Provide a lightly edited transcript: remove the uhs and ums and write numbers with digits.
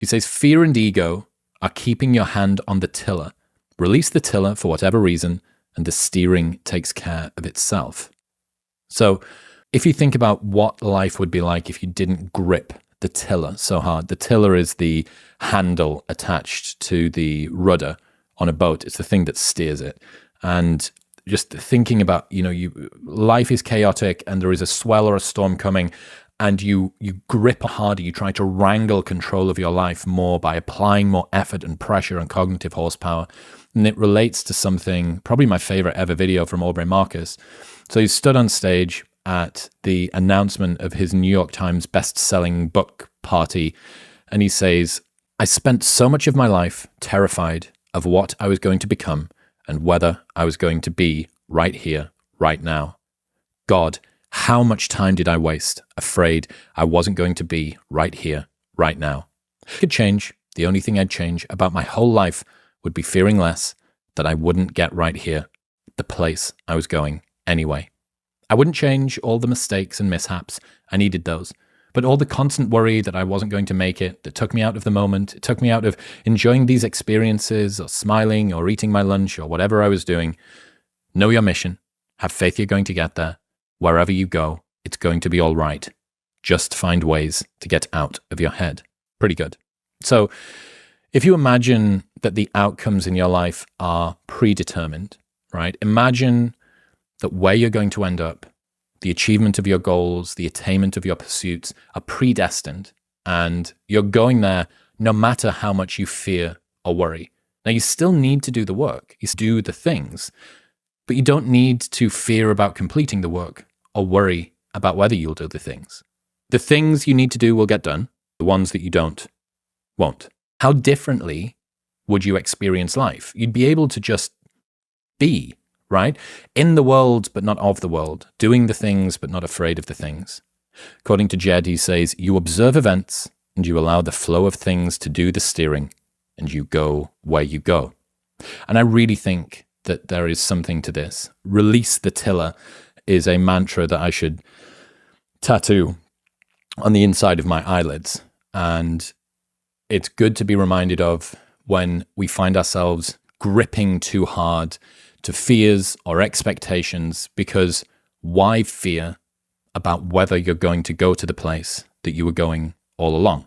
He says, fear and ego are keeping your hand on the tiller. Release the tiller for whatever reason, and the steering takes care of itself. So if you think about what life would be like if you didn't grip the tiller so hard, the tiller is the handle attached to the rudder on a boat. It's the thing that steers it. And just thinking about, life is chaotic and there is a swell or a storm coming, and you grip harder, you try to wrangle control of your life more by applying more effort and pressure and cognitive horsepower. And it relates to something, probably my favorite ever video from Aubrey Marcus. So he stood on stage at the announcement of his New York Times best-selling book party, and he says, I spent so much of my life terrified of what I was going to become and whether I was going to be right here, right now. God, how much time did I waste, afraid I wasn't going to be right here, right now? It could change. The only thing I'd change about my whole life would be fearing less that I wouldn't get right here, the place I was going anyway. I wouldn't change all the mistakes and mishaps. I needed those. But all the constant worry that I wasn't going to make it, that took me out of the moment, it took me out of enjoying these experiences or smiling or eating my lunch or whatever I was doing. Know your mission. Have faith you're going to get there. Wherever you go, it's going to be all right. Just find ways to get out of your head. Pretty good. So if you imagine that the outcomes in your life are predetermined, right? Imagine that where you're going to end up, the achievement of your goals, the attainment of your pursuits are predestined, and you're going there no matter how much you fear or worry. Now, you still need to do the work. You do the things, but you don't need to fear about completing the work or worry about whether you'll do the things. The things you need to do will get done. The ones that you don't, won't. How differently would you experience life? You'd be able to just be, right? In the world, but not of the world. Doing the things, but not afraid of the things. According to Jed, he says, you observe events and you allow the flow of things to do the steering, and you go where you go. And I really think that there is something to this. Release the tiller is a mantra that I should tattoo on the inside of my eyelids. And it's good to be reminded of when we find ourselves gripping too hard to fears or expectations, because why fear about whether you're going to go to the place that you were going all along?